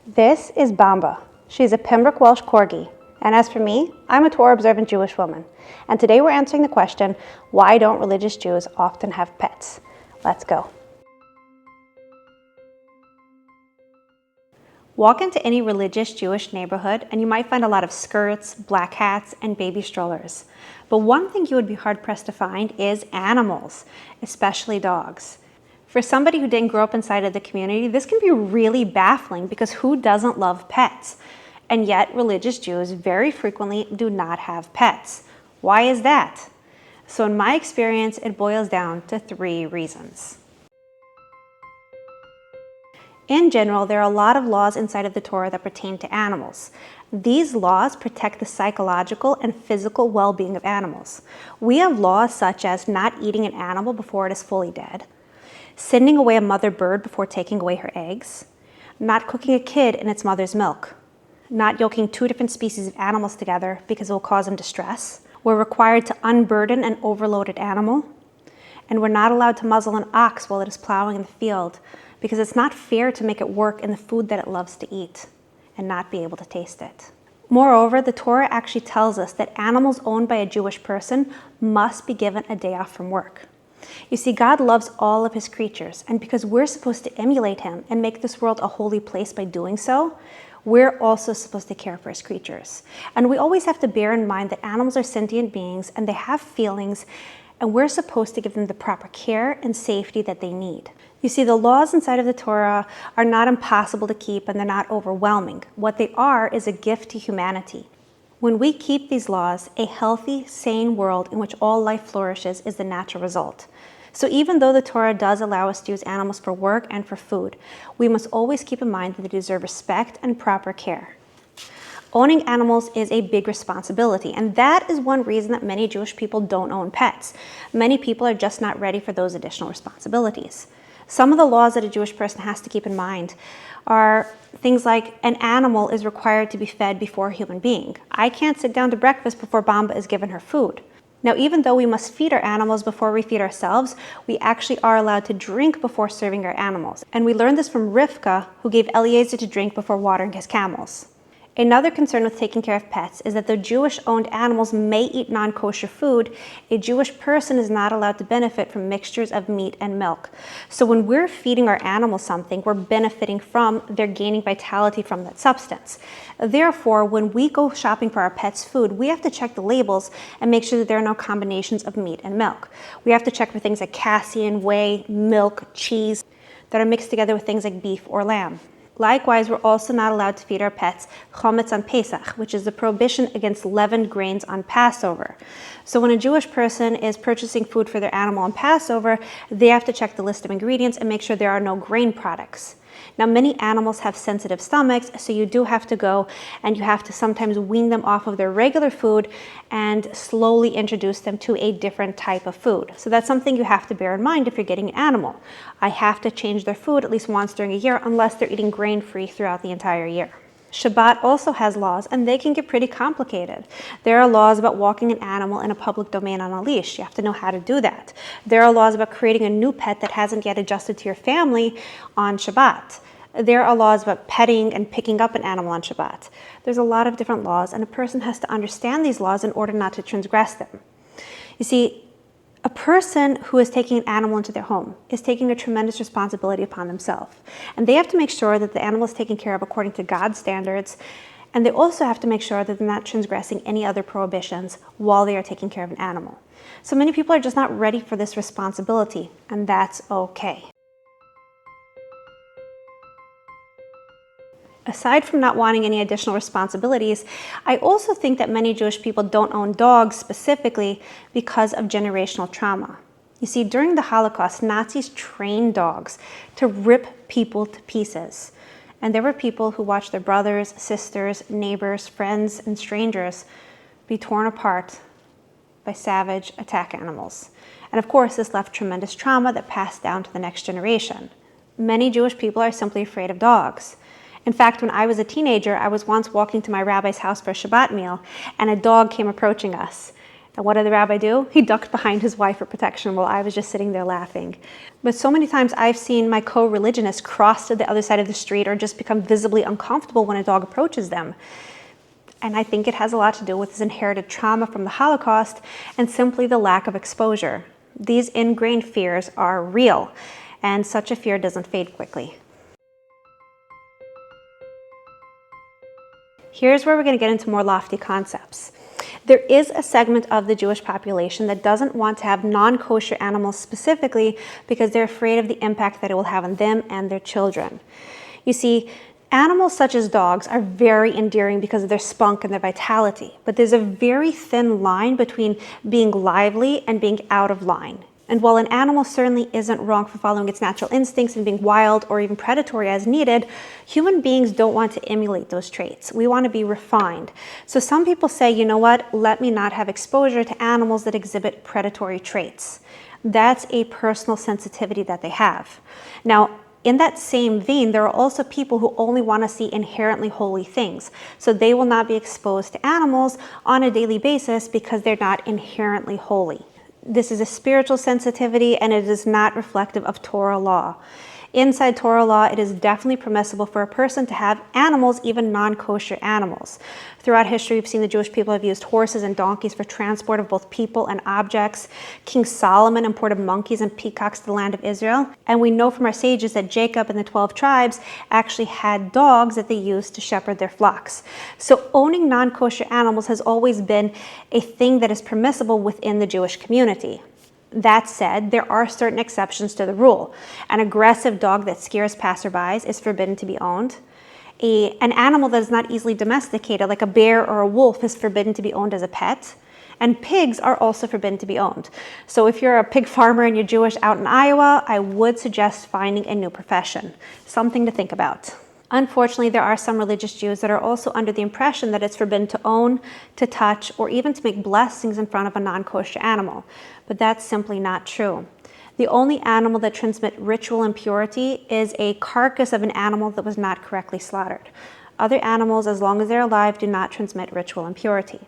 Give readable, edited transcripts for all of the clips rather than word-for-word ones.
This is Bamba. She's a Pembroke Welsh Corgi. And as for me, I'm a Torah-observant Jewish woman. And today we're answering the question, why don't religious Jews often have pets? Let's go. Walk into any religious Jewish neighborhood and you might find a lot of skirts, black hats, and baby strollers. But one thing you would be hard-pressed to find is animals, especially dogs. For somebody who didn't grow up inside of the community, this can be really baffling because who doesn't love pets? And yet religious Jews very frequently do not have pets. Why is that? So in my experience, it boils down to 3 reasons. In general, there are a lot of laws inside of the Torah that pertain to animals. These laws protect the psychological and physical well-being of animals. We have laws such as not eating an animal before it is fully dead, sending away a mother bird before taking away her eggs, not cooking a kid in its mother's milk, not yoking 2 different species of animals together because it will cause them distress. We're required to unburden an overloaded animal, and we're not allowed to muzzle an ox while it is plowing in the field because it's not fair to make it work in the food that it loves to eat and not be able to taste it. Moreover, the Torah actually tells us that animals owned by a Jewish person must be given a day off from work. You see, God loves all of his creatures, and because we're supposed to emulate him and make this world a holy place by doing so, we're also supposed to care for his creatures. And we always have to bear in mind that animals are sentient beings and they have feelings, and we're supposed to give them the proper care and safety that they need. You see, the laws inside of the Torah are not impossible to keep and they're not overwhelming. What they are is a gift to humanity. When we keep these laws, a healthy, sane world in which all life flourishes is the natural result. So even though the Torah does allow us to use animals for work and for food, we must always keep in mind that they deserve respect and proper care. Owning animals is a big responsibility, and that is one reason that many Jewish people don't own pets. Many people are just not ready for those additional responsibilities. Some of the laws that a Jewish person has to keep in mind are things like an animal is required to be fed before a human being. I can't sit down to breakfast before Bamba is given her food. Now, even though we must feed our animals before we feed ourselves, we actually are allowed to drink before serving our animals. And we learned this from Rivka, who gave Eliezer to drink before watering his camels. Another concern with taking care of pets is that though Jewish-owned animals may eat non-kosher food, a Jewish person is not allowed to benefit from mixtures of meat and milk. So when we're feeding our animals something, we're benefiting from their gaining vitality from that substance. Therefore, when we go shopping for our pets' food, we have to check the labels and make sure that there are no combinations of meat and milk. We have to check for things like casein, whey, milk, cheese that are mixed together with things like beef or lamb. Likewise, we're also not allowed to feed our pets chometz on Pesach, which is the prohibition against leavened grains on Passover. So when a Jewish person is purchasing food for their animal on Passover, they have to check the list of ingredients and make sure there are no grain products. Now, many animals have sensitive stomachs, so you do have to go and you have to sometimes wean them off of their regular food and slowly introduce them to a different type of food. So that's something you have to bear in mind if you're getting an animal. I have to change their food at least once during a year unless they're eating grain-free throughout the entire year. Shabbat also has laws, and they can get pretty complicated. There are laws about walking an animal in a public domain on a leash. You have to know how to do that. There are laws about creating a new pet that hasn't yet adjusted to your family on Shabbat. There are laws about petting and picking up an animal on Shabbat. There's a lot of different laws, and a person has to understand these laws in order not to transgress them. You see, a person who is taking an animal into their home is taking a tremendous responsibility upon themselves. And they have to make sure that the animal is taken care of according to God's standards. And they also have to make sure that they're not transgressing any other prohibitions while they are taking care of an animal. So many people are just not ready for this responsibility, and that's okay. Aside from not wanting any additional responsibilities, I also think that many Jewish people don't own dogs specifically because of generational trauma. You see, during the Holocaust, Nazis trained dogs to rip people to pieces. And there were people who watched their brothers, sisters, neighbors, friends, and strangers be torn apart by savage attack animals. And of course, this left tremendous trauma that passed down to the next generation. Many Jewish people are simply afraid of dogs. In fact, when I was a teenager, I was once walking to my rabbi's house for a Shabbat meal, and a dog came approaching us. And what did the rabbi do? He ducked behind his wife for protection while I was just sitting there laughing. But so many times I've seen my co-religionists cross to the other side of the street or just become visibly uncomfortable when a dog approaches them. And I think it has a lot to do with his inherited trauma from the Holocaust and simply the lack of exposure. These ingrained fears are real, and such a fear doesn't fade quickly. Here's where we're going to get into more lofty concepts. There is a segment of the Jewish population that doesn't want to have non-kosher animals specifically because they're afraid of the impact that it will have on them and their children. You see, animals such as dogs are very endearing because of their spunk and their vitality, but there's a very thin line between being lively and being out of line. And while an animal certainly isn't wrong for following its natural instincts and being wild or even predatory as needed, human beings don't want to emulate those traits. We want to be refined. So some people say, you know what, let me not have exposure to animals that exhibit predatory traits. That's a personal sensitivity that they have. Now, in that same vein, there are also people who only want to see inherently holy things. So they will not be exposed to animals on a daily basis because they're not inherently holy. This is a spiritual sensitivity, and it is not reflective of Torah law. Inside Torah law, it is definitely permissible for a person to have animals, even non-kosher animals. Throughout history, we've seen the Jewish people have used horses and donkeys for transport of both people and objects. King Solomon imported monkeys and peacocks to the land of Israel. And we know from our sages that Jacob and the 12 tribes actually had dogs that they used to shepherd their flocks. So owning non-kosher animals has always been a thing that is permissible within the Jewish community. That said, there are certain exceptions to the rule. An aggressive dog that scares passerbys is forbidden to be owned. An animal that is not easily domesticated, like a bear or a wolf, is forbidden to be owned as a pet. And pigs are also forbidden to be owned. So if you're a pig farmer and you're Jewish out in Iowa, I would suggest finding a new profession. Something to think about. Unfortunately, there are some religious Jews that are also under the impression that it's forbidden to own, to touch, or even to make blessings in front of a non-kosher animal. But that's simply not true. The only animal that transmits ritual impurity is a carcass of an animal that was not correctly slaughtered. Other animals, as long as they're alive, do not transmit ritual impurity.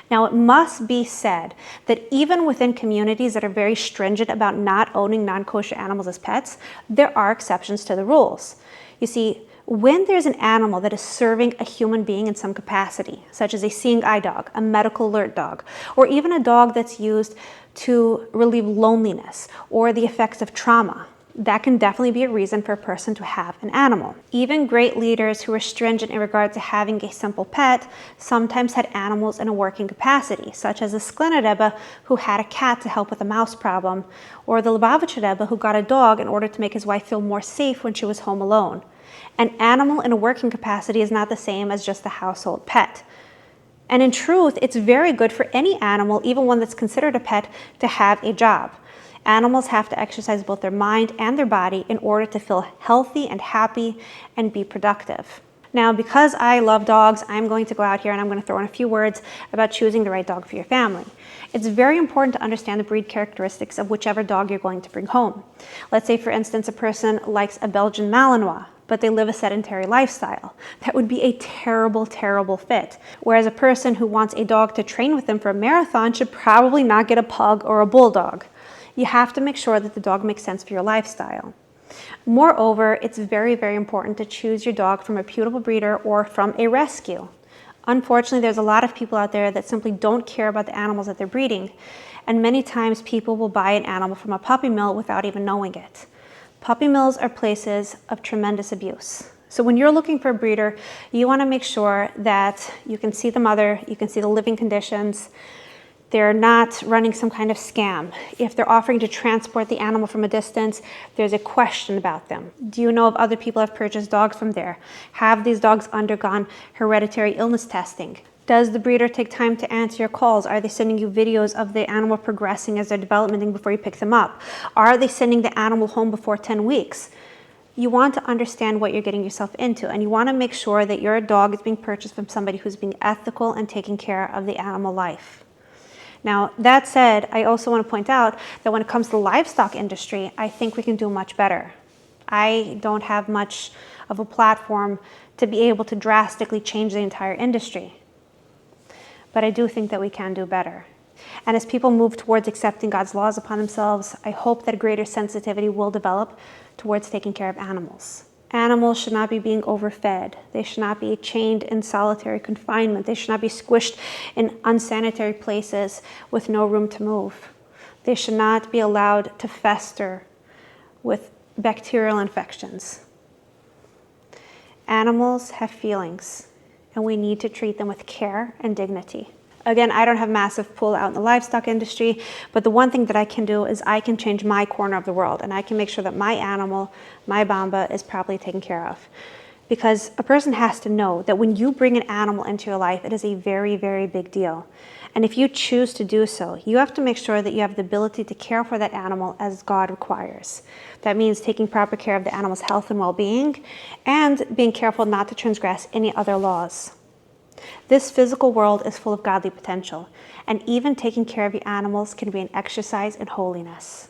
Now, it must be said that even within communities that are very stringent about not owning non-kosher animals as pets, there are exceptions to the rules. You see, when there's an animal that is serving a human being in some capacity, such as a seeing eye dog, a medical alert dog, or even a dog that's used to relieve loneliness or the effects of trauma, that can definitely be a reason for a person to have an animal. Even great leaders who are stringent in regard to having a simple pet sometimes had animals in a working capacity, such as the Sklena Rebbe, who had a cat to help with a mouse problem, or the Lubavitcher Rebbe, who got a dog in order to make his wife feel more safe when she was home alone. An animal in a working capacity is not the same as just a household pet. And in truth, it's very good for any animal, even one that's considered a pet, to have a job. Animals have to exercise both their mind and their body in order to feel healthy and happy and be productive. Now, because I love dogs, I'm going to go out here and I'm going to throw in a few words about choosing the right dog for your family. It's very important to understand the breed characteristics of whichever dog you're going to bring home. Let's say, for instance, a person likes a Belgian Malinois, but they live a sedentary lifestyle. That would be a terrible, terrible fit. Whereas a person who wants a dog to train with them for a marathon should probably not get a pug or a bulldog. You have to make sure that the dog makes sense for your lifestyle. Moreover, it's very, very important to choose your dog from a reputable breeder or from a rescue. Unfortunately, there's a lot of people out there that simply don't care about the animals that they're breeding, and many times people will buy an animal from a puppy mill without even knowing it. Puppy mills are places of tremendous abuse. So when you're looking for a breeder, you want to make sure that you can see the mother, you can see the living conditions. They're not running some kind of scam. If they're offering to transport the animal from a distance, there's a question about them. Do you know if other people have purchased dogs from there? Have these dogs undergone hereditary illness testing? Does the breeder take time to answer your calls? Are they sending you videos of the animal progressing as they're developmenting before you pick them up? Are they sending the animal home before 10 weeks? You want to understand what you're getting yourself into, and you want to make sure that your dog is being purchased from somebody who's being ethical and taking care of the animal life. Now, that said, I also want to point out that when it comes to the livestock industry, I think we can do much better. I don't have much of a platform to be able to drastically change the entire industry. But I do think that we can do better. And as people move towards accepting God's laws upon themselves, I hope that a greater sensitivity will develop towards taking care of animals. Animals should not be being overfed. They should not be chained in solitary confinement. They should not be squished in unsanitary places with no room to move. They should not be allowed to fester with bacterial infections. Animals have feelings, and we need to treat them with care and dignity. Again, I don't have massive pull out in the livestock industry, but the one thing that I can do is I can change my corner of the world, and I can make sure that my animal, my bamba, is properly taken care of. Because a person has to know that when you bring an animal into your life, it is a very, very big deal. And if you choose to do so, you have to make sure that you have the ability to care for that animal as God requires. That means taking proper care of the animal's health and well-being, and being careful not to transgress any other laws. This physical world is full of godly potential, and even taking care of your animals can be an exercise in holiness.